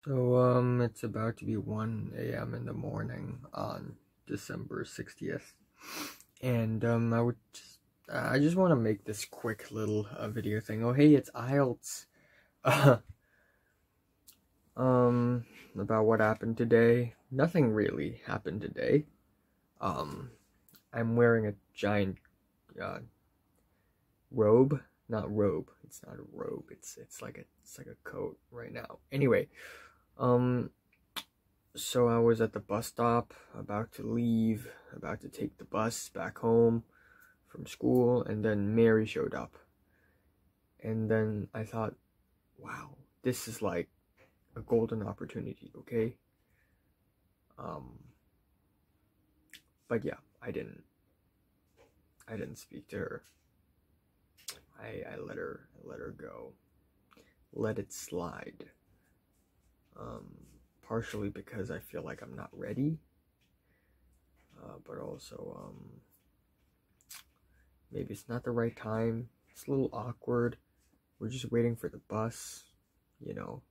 It's about to be 1 a.m. in the morning on December 60th. And, I just want to make this quick little video thing. Oh, hey, it's IELTS. About what happened today. Nothing really happened today. I'm wearing a giant, robe. Not robe. It's not a robe. It's like a coat right now. Anyway, so I was at the bus stop, about to leave, about to take the bus back home from school, and then Mary showed up. And then I thought, wow, this is like a golden opportunity, okay? But yeah, I didn't speak to her. I let her go. Let it slide. Partially because I feel like I'm not ready. But also, maybe it's not the right time. It's a little awkward. We're just waiting for the bus, you know.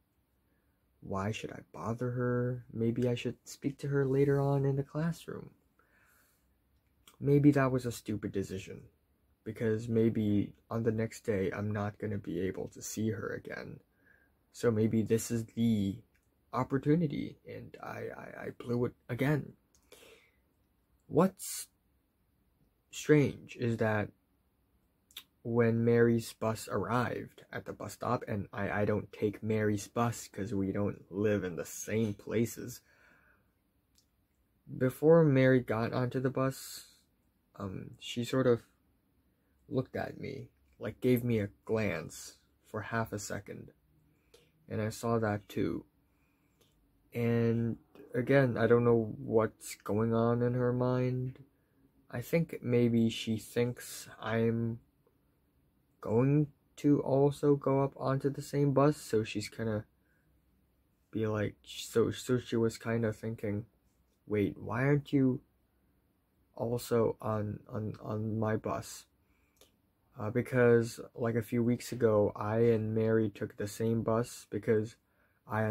Why should I bother her? Maybe I should speak to her later on in the classroom. Maybe that was a stupid decision, because maybe on the next day I'm not going to be able to see her again. So maybe this is the opportunity, and I blew it again. What's strange is that when Mary's bus arrived at the bus stop, and I don't take Mary's bus because we don't live in the same places. Before Mary got onto the bus, she sort of looked at me, like gave me a glance for half a second. And I saw that too. And again, I don't know what's going on in her mind. I think maybe she thinks I'm going to also go up onto the same bus, so she's kind of be like, so she was kind of thinking, wait, why aren't you also on my bus? Because like a few weeks ago, I and Mary took the same bus because I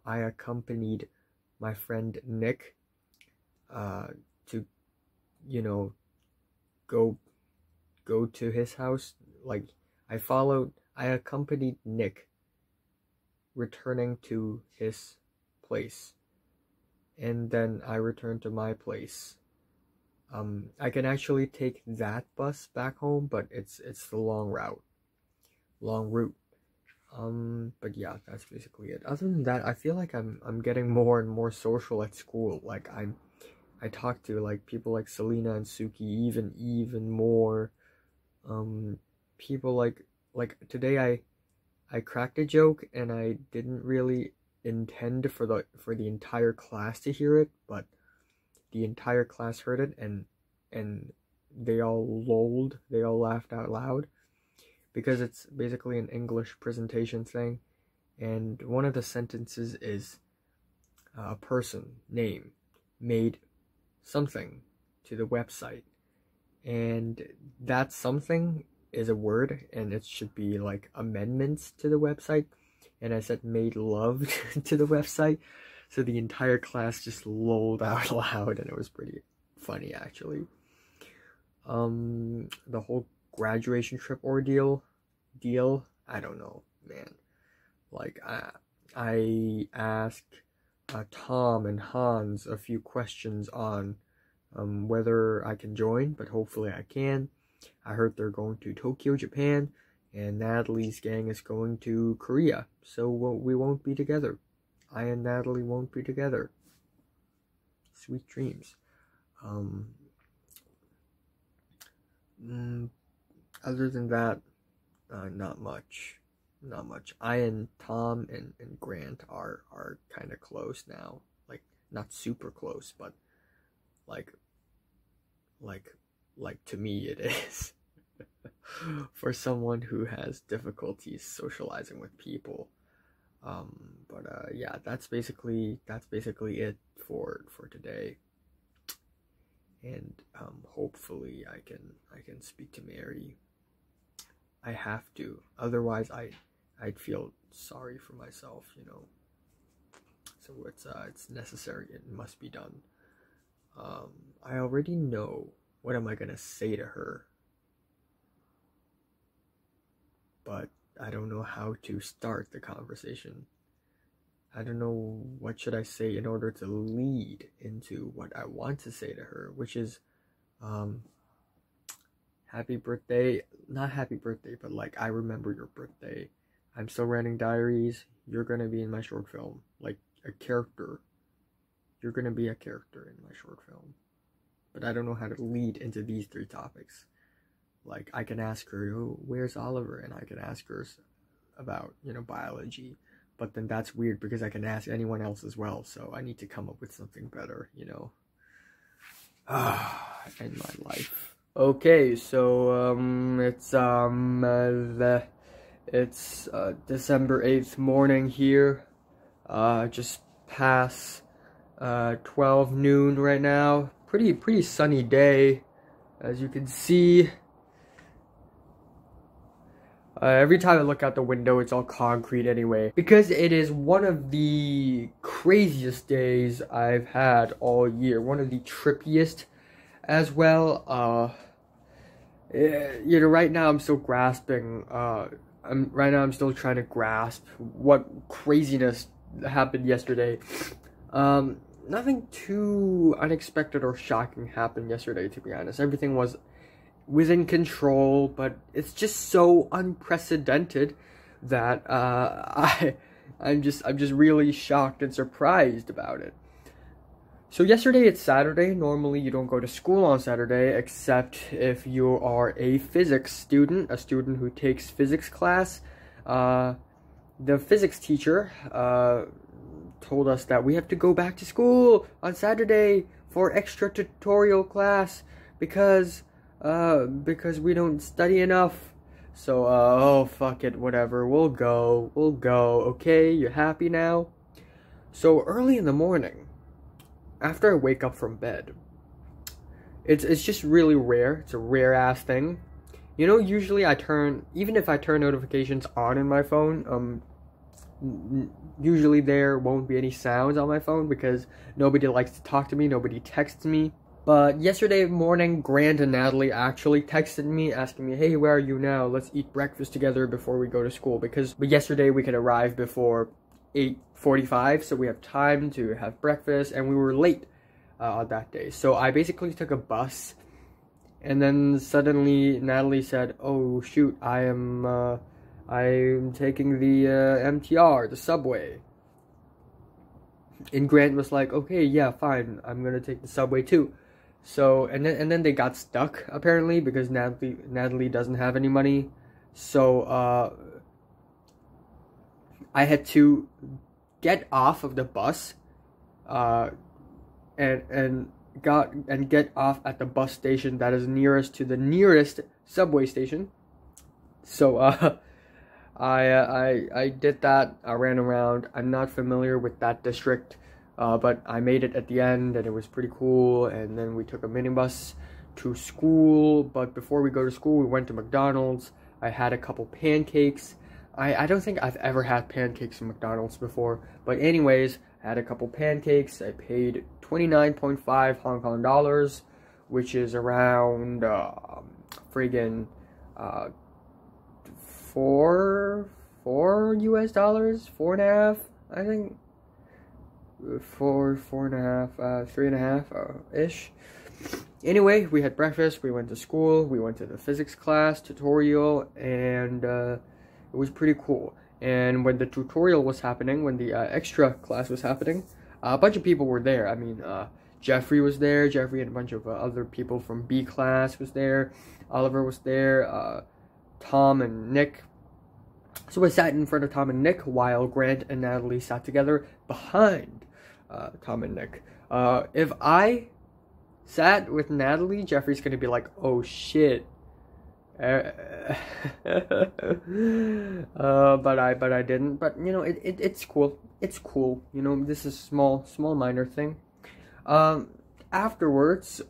accompanied my friend Nick to, you know, go to his house. Like, I accompanied Nick returning to his place, and then I returned to my place. I can actually take that bus back home, but it's the long route. But yeah, that's basically it. Other than that, I feel like I'm getting more and more social at school. Like I talk to like people like Selena and Suki even more. People like today I cracked a joke and I didn't really intend for the entire class to hear it, but the entire class heard it, and they all lolled, they all laughed out loud, because it's basically an English presentation thing, and one of the sentences is a person name made something to the website, and that something is a word, and it should be like amendments to the website, and I said made love to the website, so the entire class just lolled out loud, and it was pretty funny actually. The whole graduation trip ordeal, I don't know, man. Like, I asked Tom and Hanz a few questions on whether I can join, but hopefully I can. I heard they're going to Tokyo, Japan, and Natalie's gang is going to Korea, so we won't be together. I and Natalie won't be together. Sweet dreams. Other than that, not much. I and Tom and Grant are kind of close now. Like, not super close, but like to me it is. For someone who has difficulties socializing with people. Yeah, that's basically it for today. And hopefully I can speak to Mary. I have to, otherwise I'd feel sorry for myself, you know. so it's necessary. It must be done. I already know what am I gonna say to her, but I don't know how to start the conversation. I don't know what should I say in order to lead into what I want to say to her, which is, happy birthday. Not happy birthday, but like, I remember your birthday. I'm still writing diaries. You're gonna be in my short film. Like, a character. You're gonna be a character in my short film. But I don't know how to lead into these three topics. Like, I can ask her, oh, where's Oliver? And I can ask her about, biology. But then that's weird because I can ask anyone else as well. So I need to come up with something better, in my life. Okay, so it's December 8th morning here. Just past 12 noon right now. Pretty sunny day, as you can see. Every time I look out the window, it's all concrete anyway. Because it is one of the craziest days I've had all year. One of the trippiest as well. Right now I'm still grasping. I'm still trying to grasp what craziness happened yesterday. Nothing too unexpected or shocking happened yesterday, to be honest. Everything was within control, but it's just so unprecedented that I'm just really shocked and surprised about it. So yesterday it's Saturday. Normally you don't go to school on Saturday except if you are a physics student, a student who takes physics class. The physics teacher told us that we have to go back to school on Saturday for extra tutorial class because we don't study enough. So, oh, fuck it, whatever, we'll go, okay, you're happy now? So, early in the morning, after I wake up from bed, it's just really rare, it's a rare-ass thing. Usually even if I turn notifications on in my phone, usually there won't be any sounds on my phone because nobody likes to talk to me, nobody texts me. But yesterday morning, Grant and Natalie actually texted me asking me, hey, where are you now? Let's eat breakfast together before we go to school. But yesterday we could arrive before 8:45, so we have time to have breakfast, and we were late on that day. So I basically took a bus, and then suddenly Natalie said, oh shoot, I'm taking the MTR, the subway. And Grant was like, okay, yeah, fine, I'm gonna take the subway too. So, and then they got stuck, apparently, because Natalie doesn't have any money. So, I had to get off of the bus, and get off at the bus station that is nearest to the nearest subway station. So, I did that. I ran around. I'm not familiar with that district. But I made it at the end, and it was pretty cool, and then we took a minibus to school. But before we go to school, we went to McDonald's. I had a couple pancakes. I don't think I've ever had pancakes from McDonald's before, but anyways, I had a couple pancakes. I paid 29.5 Hong Kong dollars, which is around, friggin', $4 US dollars, 4.5, I think. 4.5, 3.5 ish. Anyway, we had breakfast, we went to school, we went to the physics class tutorial, and it was pretty cool. And when the tutorial was happening, when the extra class was happening, a bunch of people were there. I mean, Jeffrey was there. Jeffrey and a bunch of other people from B class was there. Oliver was there. Tom and Nick. So I sat in front of Tom and Nick while Grant and Natalie sat together behind Tom and Nick. If I sat with Natalie, Jeffrey's gonna be like, oh shit. But I didn't. But it's cool. It's cool. This is small minor thing. Afterwards,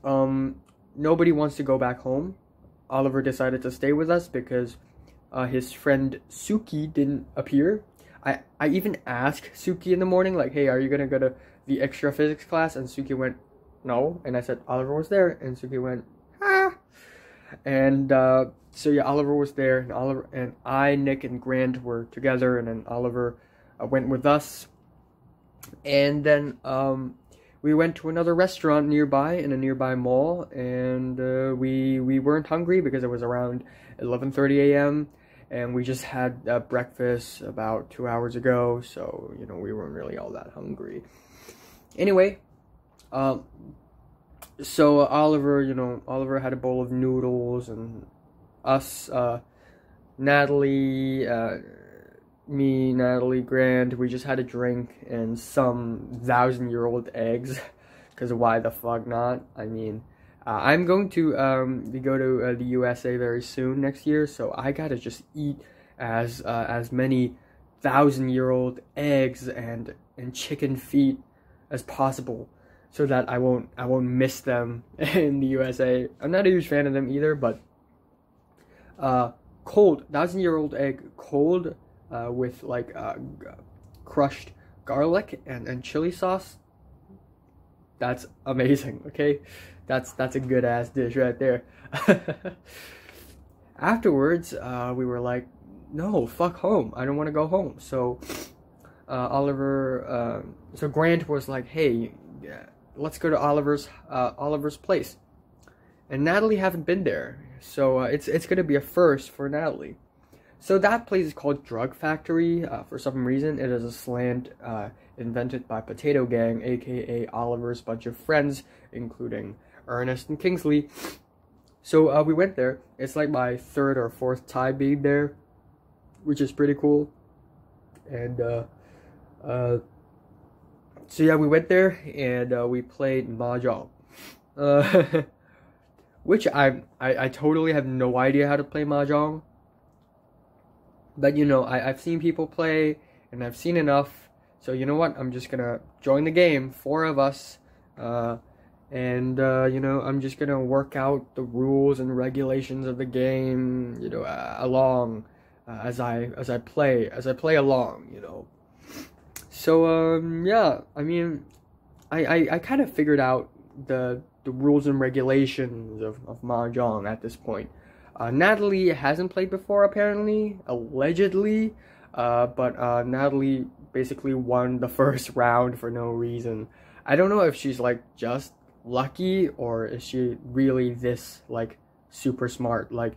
nobody wants to go back home. Oliver decided to stay with us because his friend Suki didn't appear. I even asked Suki in the morning, like, hey, are you gonna go to the extra physics class? And Suki went, no. And I said, Oliver was there. And Suki went, ah. And so yeah, Oliver was there, and Oliver and I, Nick, and Grant were together, and then Oliver went with us. And then we went to another restaurant nearby in a nearby mall, and we weren't hungry because it was around 11:30 a.m. and we just had breakfast about 2 hours ago, so you know we weren't really all that hungry. Anyway, so Oliver had a bowl of noodles, and us, Natalie, me, Natalie, Grant, we just had a drink and some 1,000-year-old eggs, because why the fuck not? I mean, I'm going to go to the USA very soon next year, so I gotta just eat as many 1,000-year-old eggs and chicken feet as possible, so that I won't miss them in the USA. I'm not a huge fan of them either, but cold 1,000-year-old egg cold with like crushed garlic and chili sauce. That's amazing. Okay, that's a good ass dish right there. Afterwards, we were like, no, fuck home. I don't want to go home. So so Grant was like, hey, let's go to Oliver's place. And Natalie haven't been there, so it's gonna be a first for Natalie. So that place is called Drug Factory. For some reason, it is a slang invented by Potato Gang, aka Oliver's bunch of friends, including Ernest and Kingsley. So we went there. It's like my third or fourth time being there, which is pretty cool. And so yeah, we went there and we played mahjong, which I totally have no idea how to play mahjong. But you know, I've seen people play, and I've seen enough. So you know what? I'm just gonna join the game, 4 of us, and you know, I'm just gonna work out the rules and regulations of the game, you know, along as I play along, you know. So yeah, I mean, I kind of figured out the rules and regulations of mahjong at this point. Natalie hasn't played before, apparently, allegedly, but Natalie basically won the first round for no reason. I don't know if she's like just lucky, or is she really this like super smart. Like,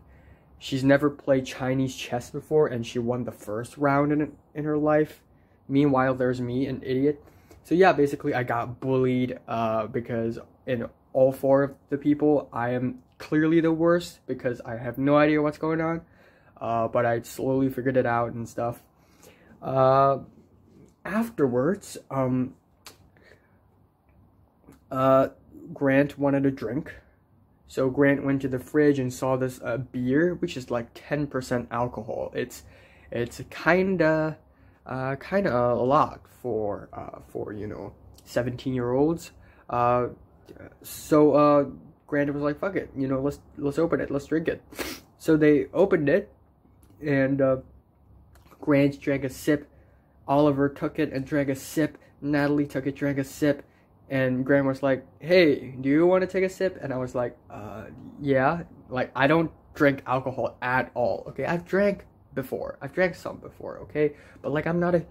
she's never played Chinese chess before and she won the first round in her life. Meanwhile, there's me, an idiot. So yeah, basically I got bullied because in all 4 of the people, I am clearly the worst because I have no idea what's going on, but I slowly figured it out and stuff. Afterwards, Grant wanted a drink, so Grant went to the fridge and saw this beer, which is like 10% alcohol. It's kinda a lot for you know, 17-year-olds. So Grant was like, fuck it, you know, let's open it, let's drink it. So they opened it, and Grant drank a sip, Oliver took it and drank a sip, Natalie took it, drank a sip, and Grant was like, hey, do you want to take a sip? And I was like, yeah. Like, I don't drink alcohol at all, okay? I've drank some before, okay? But like, I'm not an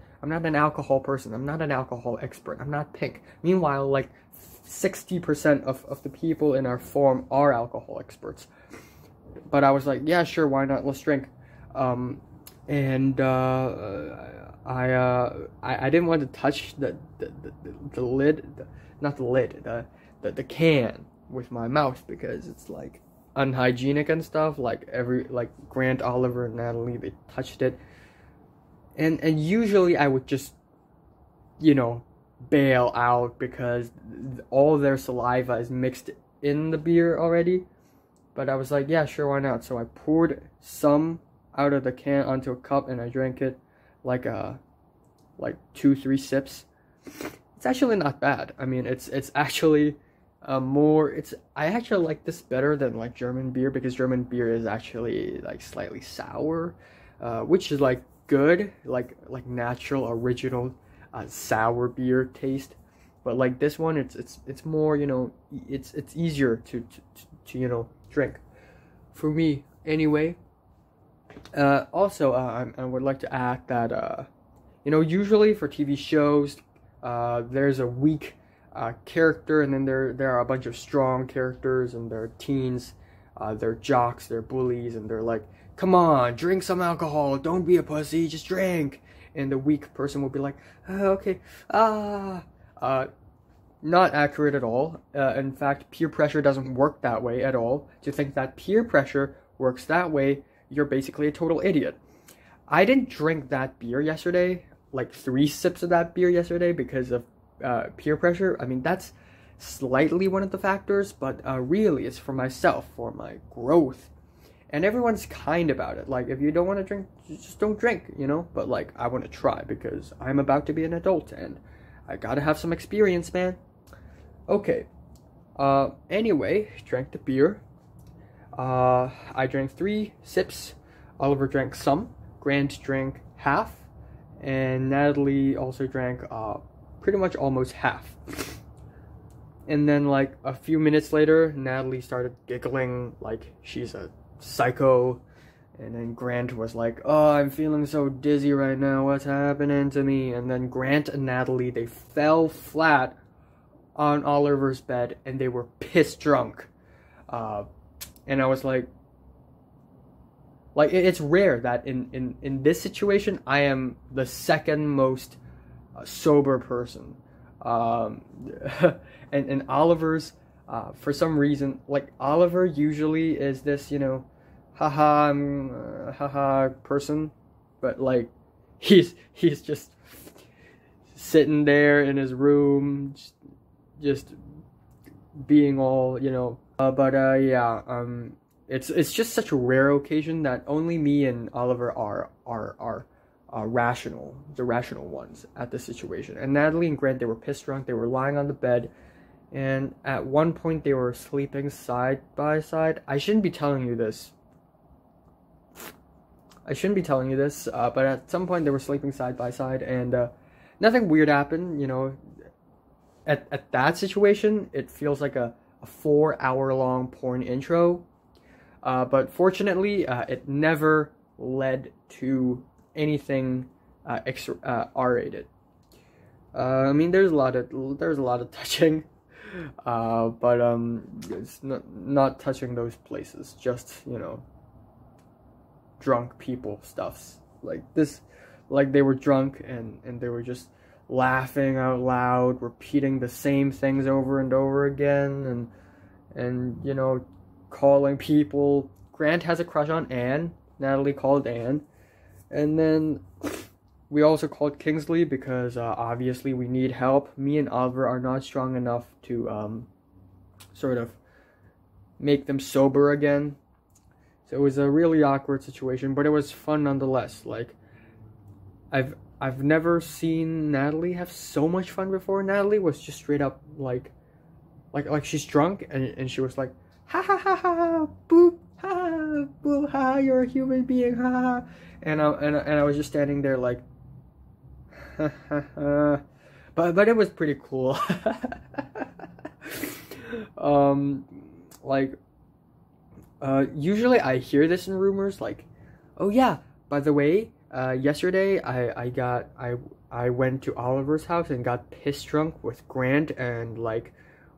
alcohol person, I'm not an alcohol expert, I'm not pink. Meanwhile, like, 60% of the people in our form are alcohol experts. But I was like, yeah, sure, why not? Let's drink. And I didn't want to touch the lid, not the lid, the can with my mouth, because it's like unhygienic and stuff. Like Grant, Oliver, and Natalie, they touched it, and usually I would just, you know, bail out because all their saliva is mixed in the beer already. But I was like, yeah, sure, why not? So I poured some out of the can onto a cup and I drank it like 2-3 sips. It's actually not bad. I mean, it's actually I actually like this better than like German beer, because German beer is actually like slightly sour, which is like good, like natural, original, sour beer taste. But like this one, it's more, you know, it's easier to you know, drink for me anyway. Also, I would like to add that you know, usually for TV shows, there's a weak character, and then there are a bunch of strong characters, and they're teens, they're jocks, they're bullies, and they're like, come on, drink some alcohol, don't be a pussy, just drink. And the weak person will be like, okay, not accurate at all. In fact, peer pressure doesn't work that way at all. To think that peer pressure works that way, you're basically a total idiot. I didn't drink that beer yesterday, like 3 sips of that beer yesterday, because of peer pressure. I mean, that's slightly one of the factors, but really it's for myself, for my growth. And everyone's kind about it. Like, if you don't want to drink, just don't drink, you know? But like, I want to try because I'm about to be an adult and I gotta have some experience, man. Okay. Anyway, drank the beer. I drank 3 sips. Oliver drank some. Grant drank half. And Natalie also drank pretty much almost half. And then like a few minutes later, Natalie started giggling like she's a psycho. And then Grant was like, oh, I'm feeling so dizzy right now, what's happening to me? And then Grant and Natalie, they fell flat on Oliver's bed and they were piss drunk. And I was like it's rare that in this situation I am the second most sober person. And Oliver's for some reason, like, Oliver usually is this, you know, haha person, but like he's just sitting there in his room, just being all, you know. It's just such a rare occasion that only me and Oliver are rational, the rational ones at this situation. And Natalie and Grant, they were pissed drunk. They were lying on the bed, and at one point they were sleeping side by side. I shouldn't be telling you this. But at some point they were sleeping side by side, and nothing weird happened, you know. At that situation, it feels like a 4-hour-long porn intro. But fortunately, it never led to anything R-rated. I mean, there's a lot of touching, but it's not touching those places. Just, you know, drunk people stuffs like this. Like, they were drunk and they were just laughing out loud, repeating the same things over and over again, and you know, calling people. Grant has a crush on Anne. Natalie called Anne. And then we also called Kingsley because obviously we need help. Me and Oliver are not strong enough to sort of make them sober again. So it was a really awkward situation, but it was fun nonetheless. Like, I've never seen Natalie have so much fun before. Natalie was just straight up like she's drunk and she was like, ha ha ha ha, boop, ha, boo, ha, you're a human being, ha ha. And I was just standing there like, ha ha ha. But it was pretty cool. Usually I hear this in rumors, like, oh yeah, by the way, yesterday I went to Oliver's house and got piss drunk with Grant, and like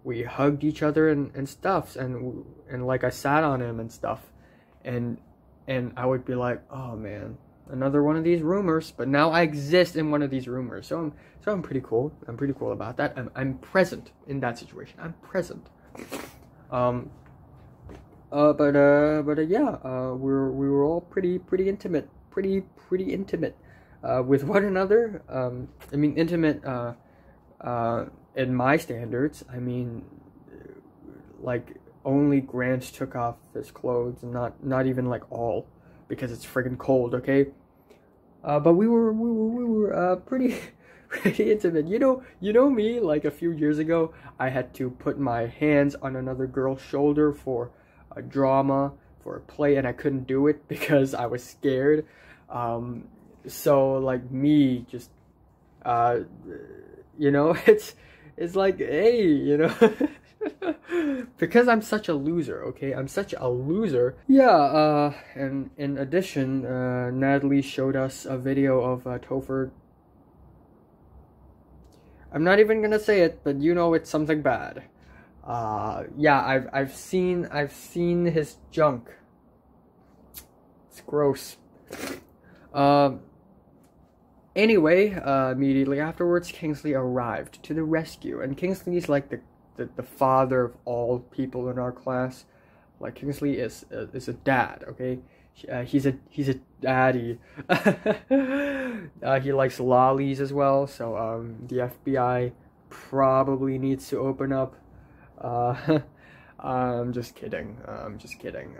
we hugged each other and stuff, and like I sat on him and stuff, and I would be like, oh man, another one of these rumors. But now I exist in one of these rumors, so I'm pretty cool. I'm pretty cool about that. I'm present in that situation. I'm present. We were all pretty intimate, pretty intimate with one another. I mean, intimate in my standards. I mean, like, only Grant took off his clothes, and not even like all, because it's friggin' cold, okay? But we were pretty intimate. You know me. Like, a few years ago, I had to put my hands on another girl's shoulder for a drama, for a play, and I couldn't do it because I was scared. So like me just you know, it's like, hey, you know, because I'm such a loser, okay? I'm such a loser. Yeah, and in addition, Natalie showed us a video of Topher. I'm not even gonna say it, but you know it's something bad. Yeah, I've seen his junk. It's gross. Anyway, immediately afterwards, Kingsley arrived to the rescue, and Kingsley's like the father of all people in our class. Like Kingsley is a dad, okay? He's a daddy. He likes lollies as well, so the FBI probably needs to open up. I'm just kidding. I'm just kidding.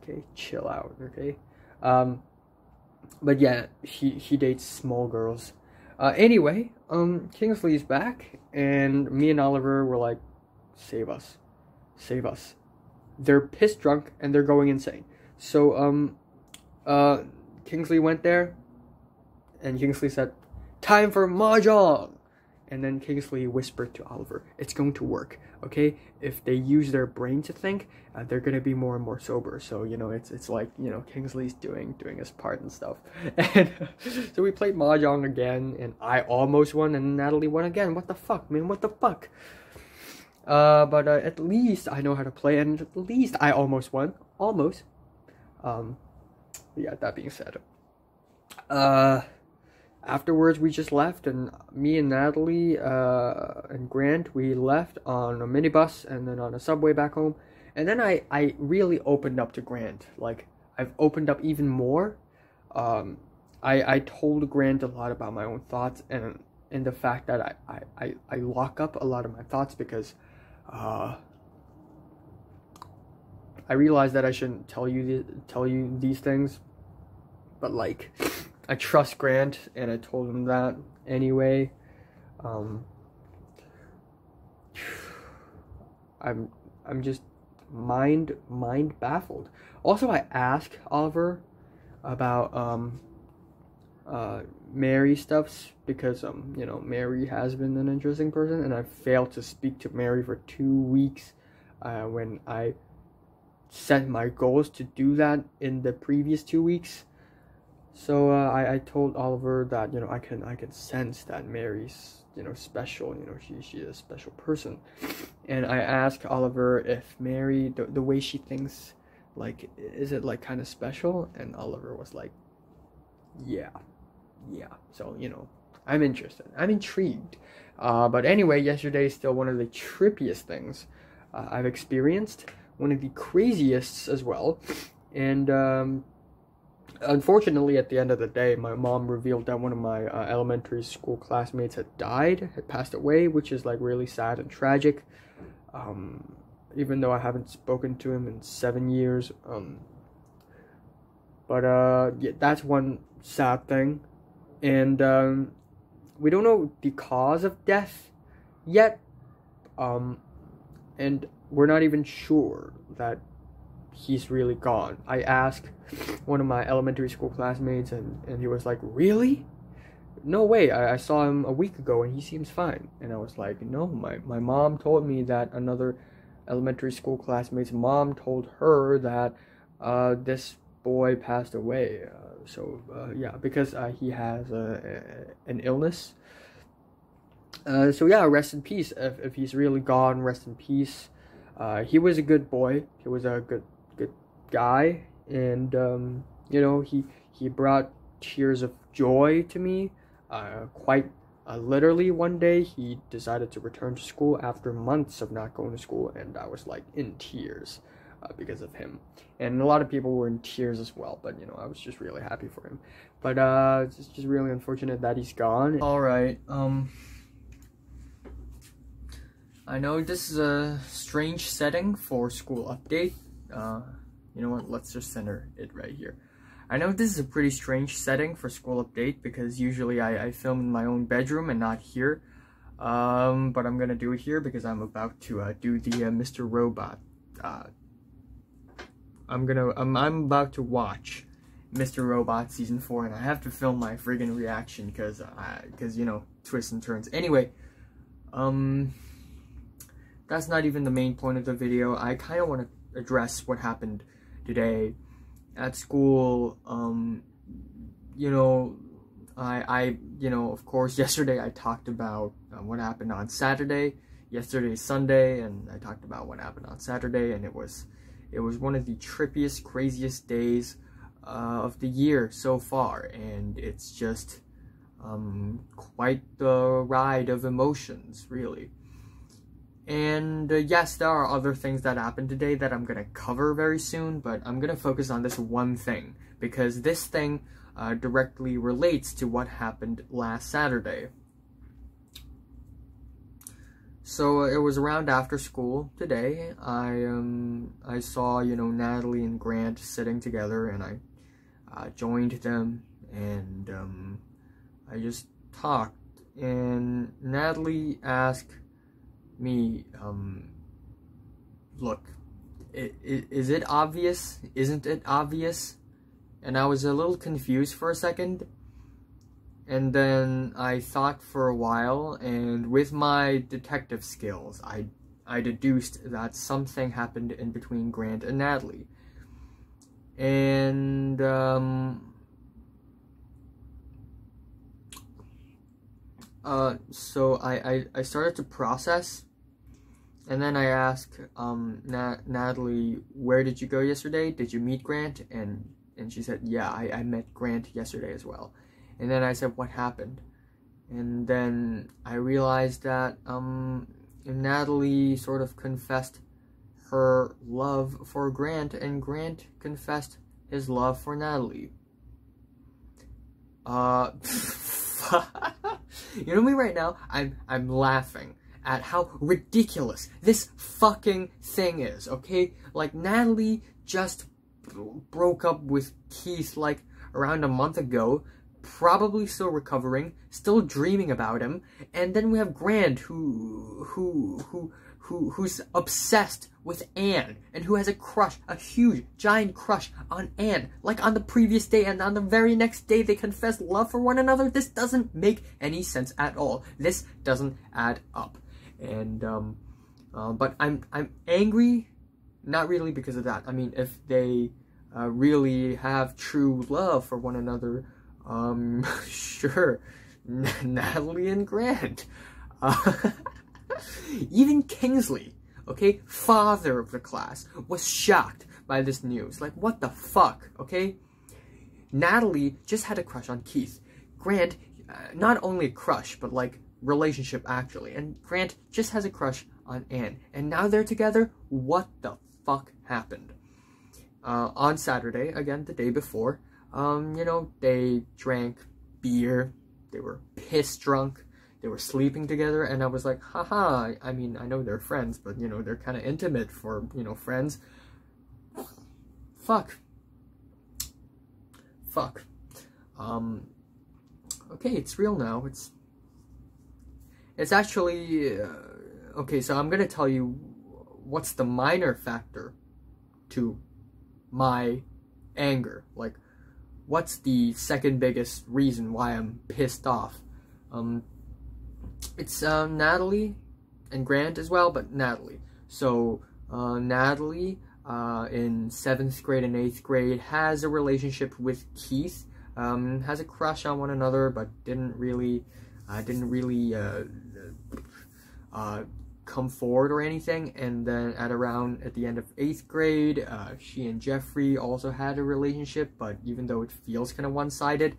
Okay, chill out, okay? But yeah, he dates small girls. Anyway, Kingsley's back, and me and Oliver were like, save us. Save us. They're piss drunk, and they're going insane. So, Kingsley went there, and Kingsley said, time for mahjong! And then Kingsley whispered to Oliver, it's going to work, okay? If they use their brain to think, they're gonna be more and more sober. So, you know, it's like, you know, Kingsley's doing his part and stuff. And so we played mahjong again, and I almost won, and Natalie won again. What the fuck, man? What the fuck? But at least I know how to play, and at least I almost won. Almost. Yeah, that being said. Afterwards, we just left, and me and Natalie and Grant, we left on a minibus and then on a subway back home. And then I really opened up to Grant. Like, I've opened up even more. I told Grant a lot about my own thoughts and the fact that I lock up a lot of my thoughts because I realize that I shouldn't tell you these things, but like, I trust Grant, and I told him that anyway. I'm just mind baffled. Also, I asked Oliver about Mary stuffs because you know, Mary has been an interesting person, and I failed to speak to Mary for 2 weeks when I set my goals to do that in the previous 2 weeks. So I told Oliver that, you know, I can sense that Mary's, you know, special. You know, she's a special person. And I asked Oliver if Mary, the way she thinks, like, is it like kind of special? And Oliver was like, yeah. So, you know, I'm interested. I'm intrigued. But anyway, yesterday is still one of the trippiest things I've experienced. One of the craziest as well. And unfortunately, at the end of the day, my mom revealed that one of my elementary school classmates had passed away, which is like really sad and tragic. Even though I haven't spoken to him in 7 years. Yeah, that's one sad thing. And we don't know the cause of death yet. And we're not even sure that he's really gone. I asked one of my elementary school classmates, and he was like, really? No way, I saw him a week ago and he seems fine. And I was like, no, my mom told me that another elementary school classmate's mom told her that this boy passed away. Yeah, because he has an illness. So yeah, rest in peace. If he's really gone, rest in peace. He was a good boy. He was a good guy, and you know, he brought tears of joy to me. Quite literally, one day he decided to return to school after months of not going to school, and I was like in tears because of him. And a lot of people were in tears as well, but you know, I was just really happy for him. But it's just really unfortunate that he's gone. All right, I know this is a strange setting for school update. You know what, let's just center it right here. I know this is a pretty strange setting for school update because usually I film in my own bedroom and not here. But I'm gonna do it here because I'm about to do the Mr. Robot. I'm about to watch Mr. Robot Season 4, and I have to film my friggin' reaction, because, you know, twists and turns. Anyway, that's not even the main point of the video. I kind of want to address what happened today at school. You know, you know, of course, yesterday I talked about what happened on Saturday. Yesterday's Sunday, and I talked about what happened on Saturday, and it was one of the trippiest, craziest days of the year so far, and it's just quite the ride of emotions, really. And yes, there are other things that happened today that I'm going to cover very soon, but I'm going to focus on this one thing, because this thing directly relates to what happened last Saturday. So it was around after school today. I saw, you know, Natalie and Grant sitting together, and I joined them, and I just talked, and Natalie asked me, look, is it obvious? Isn't it obvious? And I was a little confused for a second, and then I thought for a while, and with my detective skills, I deduced that something happened in between Grant and Natalie. And so I started to process, and then I asked Natalie, where did you go yesterday? Did you meet Grant? And she said, yeah, I met Grant yesterday as well. And then I said, what happened? And then I realized that Natalie sort of confessed her love for Grant, and Grant confessed his love for Natalie. You know me right now, I'm laughing at how ridiculous this fucking thing is, okay? Like, Natalie just broke up with Keith like around a month ago, probably still recovering, still dreaming about him, and then we have Grant who's obsessed with Anne, and who has a crush, a huge, giant crush on Anne, like on the previous day, and on the very next day they confess love for one another. This doesn't make any sense at all. This doesn't add up. And, but I'm angry, not really because of that. I mean, if they really have true love for one another, sure, Natalie and Grant. Even Kingsley, okay, father of the class, was shocked by this news. Like, what the fuck, okay? Natalie just had a crush on Keith. Grant, not only a crush, but like relationship actually. And Grant just has a crush on Anne. And now they're together? What the fuck happened? On Saturday, again, the day before, you know, they drank beer, they were piss drunk, they were sleeping together, and I was like, haha, I mean, I know they're friends, but, you know, they're kind of intimate for, you know, friends. Fuck. Okay, it's real now. It's actually, okay, so I'm gonna tell you what's the minor factor to my anger. Like, what's the second biggest reason why I'm pissed off? It's Natalie and Grant as well, but Natalie. So Natalie in 7th grade and 8th grade has a relationship with Keith, has a crush on one another, but didn't really come forward or anything. And then at the end of 8th grade, she and Jeffrey also had a relationship, but even though it feels kind of one-sided,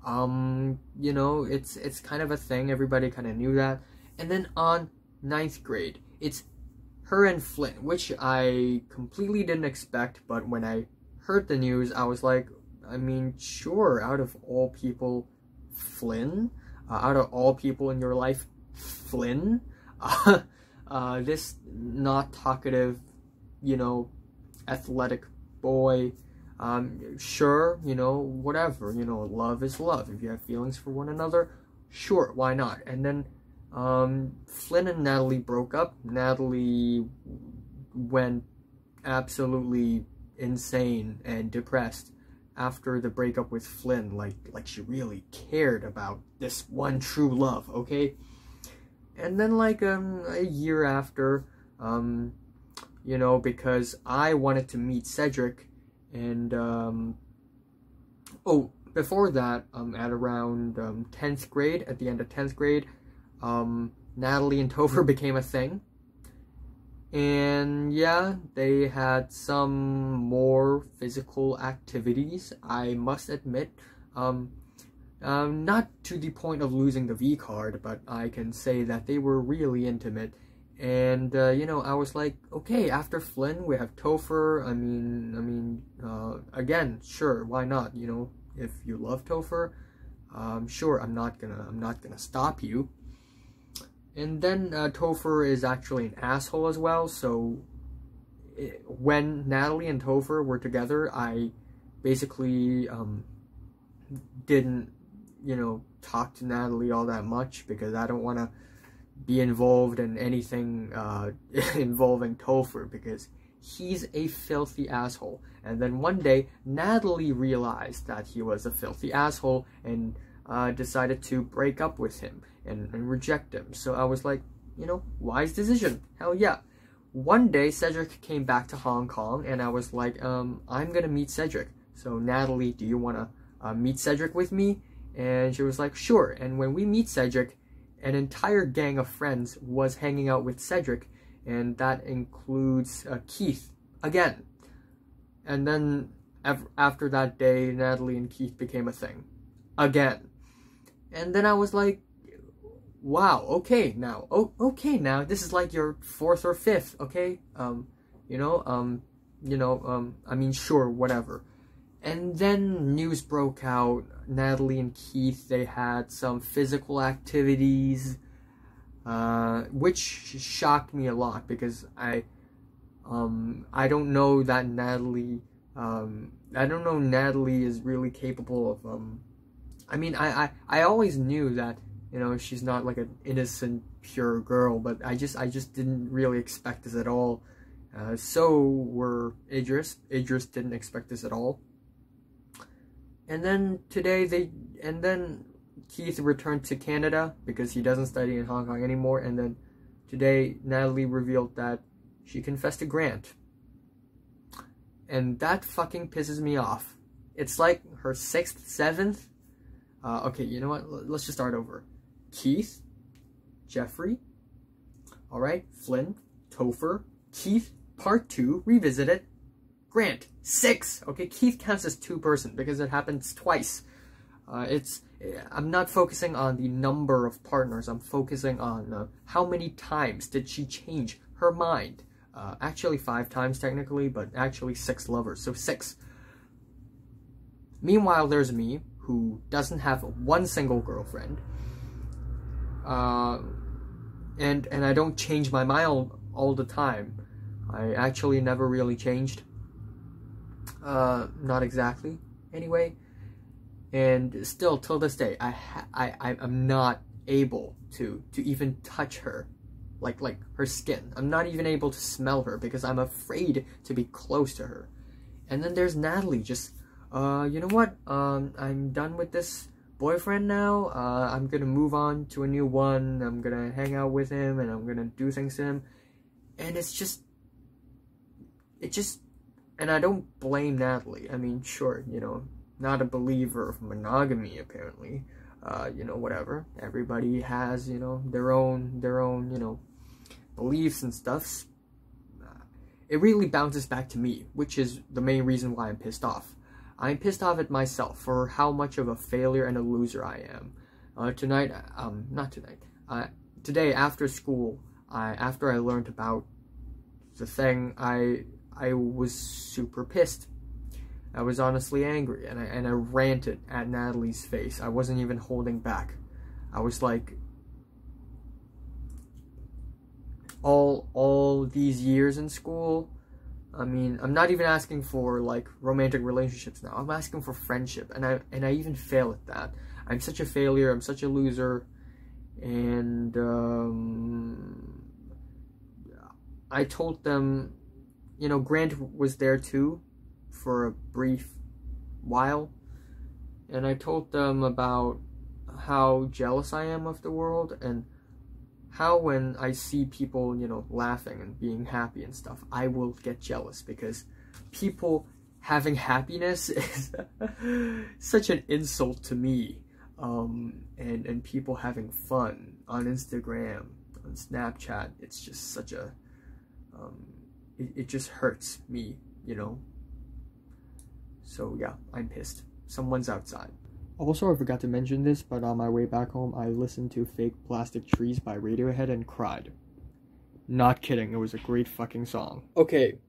you know, it's kind of a thing. Everybody kind of knew that. And then on 9th grade, it's her and Flynn, which I completely didn't expect, but when I heard the news, I was like, I mean, sure, out of all people, Flynn? Out of all people in your life, Flynn? This not talkative, you know, athletic boy, sure, you know, whatever, you know, love is love. If you have feelings for one another, sure, why not? And then, Flynn and Natalie broke up. Natalie went absolutely insane and depressed after the breakup with Flynn, like she really cared about this one true love, okay? And then like a year after, you know, because I wanted to meet Cedric, and oh, before that, at around 10th grade, at the end of 10th grade, Natalie and Topher became a thing. And yeah, they had some more physical activities, I must admit. Not to the point of losing the V card, but I can say that they were really intimate. And you know, I was like, okay, after Flynn, we have Topher. Again, sure, why not? You know, if you love Topher, sure, I'm not gonna stop you. And then Topher is actually an asshole as well. So when Natalie and Topher were together, I basically didn't, you know, talk to Natalie all that much because I don't want to be involved in anything involving Topher, because he's a filthy asshole. And then one day, Natalie realized that he was a filthy asshole and decided to break up with him and reject him. So I was like, you know, wise decision. Hell yeah. One day, Cedric came back to Hong Kong, and I was like, I'm gonna meet Cedric. So Natalie, do you wanna meet Cedric with me? And she was like, sure. And when we meet Cedric, an entire gang of friends was hanging out with Cedric, and that includes Keith again. And then after that day, Natalie and Keith became a thing again. And then I was like, wow, okay now, okay now, this is like your 4th or 5th, okay? I mean, sure, whatever. And then news broke out. Natalie and Keith, they had some physical activities, which shocked me a lot, because I don't know that Natalie, I don't know Natalie is really capable of, I mean, I always knew that, you know, she's not like an innocent, pure girl, but I just didn't really expect this at all. So were Idris. Idris didn't expect this at all. And then then Keith returned to Canada because he doesn't study in Hong Kong anymore. And then today, Natalie revealed that she confessed to Grant. And that fucking pisses me off. It's like her 6th, 7th. Okay, you know what? Let's just start over. Keith, Jeffrey, alright, Flynn, Topher, Keith, Part 2, Revisited, Grant, 6. Okay, Keith counts as 2-person because it happens twice. I'm not focusing on the number of partners. I'm focusing on how many times did she change her mind. Actually 5 times technically, but actually 6 lovers, so 6. Meanwhile, there's me, who doesn't have one single girlfriend. And I don't change my mind all the time. I actually never really changed. Not exactly. Anyway, and still till this day, I'm not able to even touch her, like her skin. I'm not even able to smell her because I'm afraid to be close to her. And then there's Natalie, just you know what? I'm done with this boyfriend now. I'm gonna move on to a new one. I'm gonna hang out with him, and I'm gonna do things to him. And it just, and I don't blame Natalie. I mean, sure, you know, not a believer of monogamy, apparently. You know, whatever. Everybody has, you know, their own, you know, beliefs and stuffs. It really bounces back to me, which is the main reason why I'm pissed off. I'm pissed off at myself for how much of a failure and a loser I am. Today after school, after I learned about the thing, I was super pissed. I was honestly angry, and I ranted at Natalie's face. I wasn't even holding back. I was like, all these years in school, I mean, I'm not even asking for like romantic relationships now. I'm asking for friendship, and I even fail at that. I'm such a failure. I'm such a loser, and I told them, you know, Grant was there too, for a brief while. And I told them about how jealous I am of the world, and how when I see people, you know, laughing and being happy and stuff, I will get jealous, because people having happiness is such an insult to me. And people having fun on Instagram, on Snapchat, it's just such a, it just hurts me, you know. So yeah, I'm pissed. Someone's outside. Also, I forgot to mention this, but on my way back home, I listened to Fake Plastic Trees by Radiohead and cried. Not kidding, it was a great fucking song. Okay,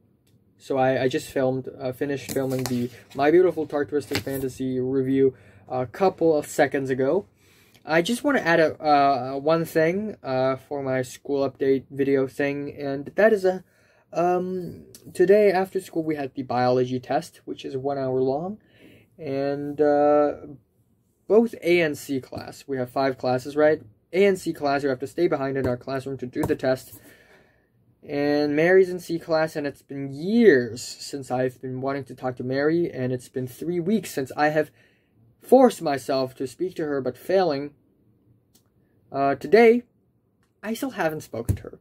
so I just finished filming the My Beautiful Dark Twisted Fantasy review a couple of seconds ago. I just want to add one thing for my school update video thing, and that is today after school we had the biology test, which is 1 hour long, and both A and C class, we have 5 classes, right? A and C class, you have to stay behind in our classroom to do the test. And Mary's in C class, and it's been years since I've been wanting to talk to Mary, and it's been 3 weeks since I have forced myself to speak to her, but failing. Today, I still haven't spoken to her.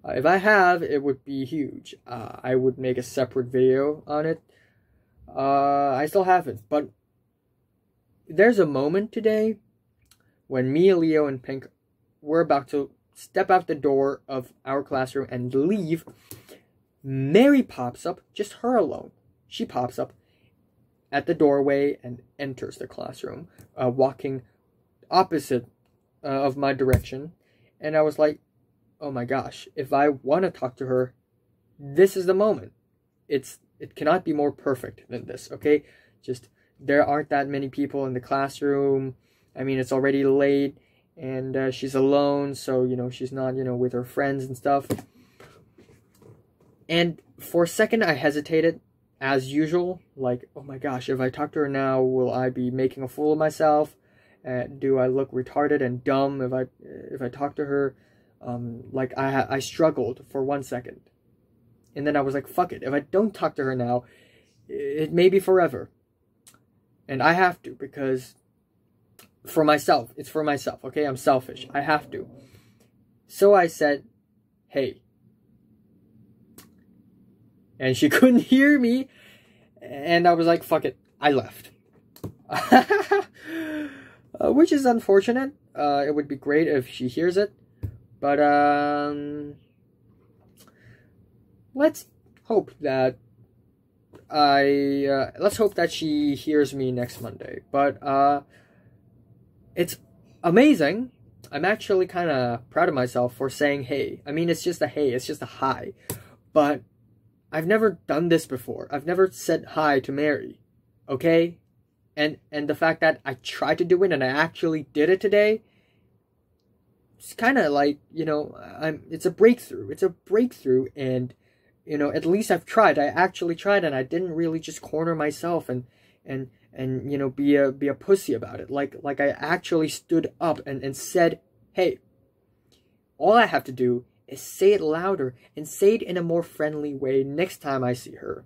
If I have, it would be huge. I would make a separate video on it. I still haven't, but there's a moment today when me, Leo, and Pink were about to step out the door of our classroom and leave. Mary pops up, just her alone. She pops up at the doorway and enters the classroom, walking opposite of my direction. And I was like, oh my gosh, if I want to talk to her, this is the moment. It cannot be more perfect than this, okay? Just, there aren't that many people in the classroom. I mean, it's already late, and she's alone, so, you know, she's not, you know, with her friends and stuff. And for a second, I hesitated, as usual, like, oh my gosh, if I talk to her now, will I be making a fool of myself? Do I look retarded and dumb if I talk to her? Like, I struggled for 1 second. And then I was like, fuck it, if I don't talk to her now, it may be forever. And I have to, because for myself, it's for myself, okay? I'm selfish, I have to. So I said, hey. And she couldn't hear me, and I was like, fuck it, I left. Which is unfortunate. It would be great if she hears it. But, let's hope that let's hope that she hears me next Monday. But, it's amazing. I'm actually kind of proud of myself for saying hey. I mean, it's just a hey, it's just a hi. But I've never done this before. I've never said hi to Mary. Okay? And the fact that I tried to do it and I actually did it today, it's kind of like, you know, it's a breakthrough. It's a breakthrough, and, you know, at least I've tried. I actually tried, and I didn't really just corner myself and you know, be a pussy about it. Like I actually stood up and said, hey, all I have to do is say it louder and say it in a more friendly way next time I see her.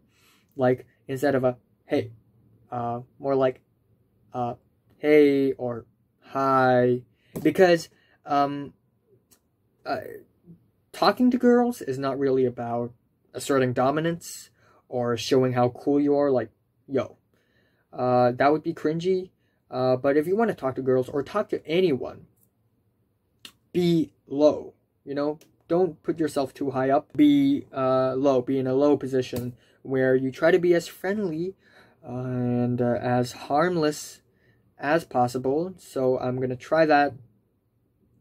Like, instead of a hey, more like hey or hi. Because talking to girls is not really about asserting dominance or showing how cool you are. Like, yo, that would be cringy. But if you want to talk to girls or talk to anyone, be low, you know? Don't put yourself too high up. Be low. Be in a low position where you try to be as friendly and as harmless as possible. So I'm going to try that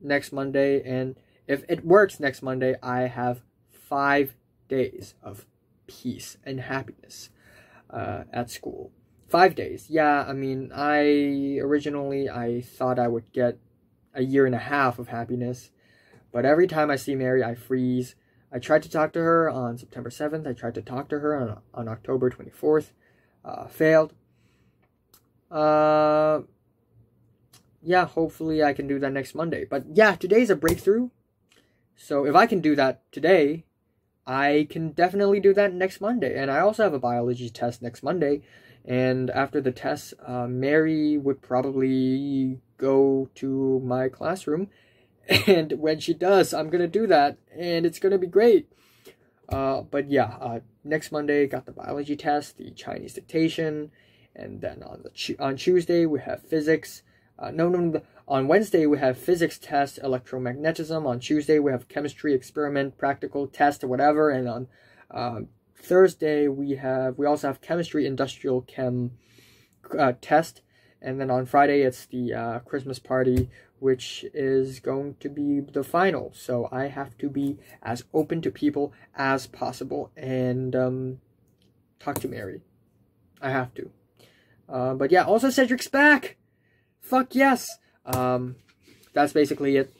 next Monday. And if it works next Monday, I have 5 days of peace and happiness at school. 5 days. Yeah, I mean, originally I thought I would get a year and a half of happiness. But every time I see Mary, I freeze. I tried to talk to her on September 7th. I tried to talk to her on October 24th. Failed. Yeah, hopefully I can do that next Monday. But yeah, today's a breakthrough. So if I can do that today, I can definitely do that next Monday. And I also have a biology test next Monday. And after the test, Mary would probably go to my classroom. And when she does, I'm going to do that. And it's going to be great. But yeah, next Monday, got the biology test, the Chinese dictation. And then on Tuesday, we have physics. On Wednesday, we have physics test, electromagnetism. On Tuesday, we have chemistry experiment, practical test, or whatever. And on Thursday, we also have chemistry, industrial chem test. And then on Friday, it's the Christmas party, which is going to be the final. So I have to be as open to people as possible and talk to Mary. I have to. But yeah, also Cedric's back! Fuck yes! That's basically it.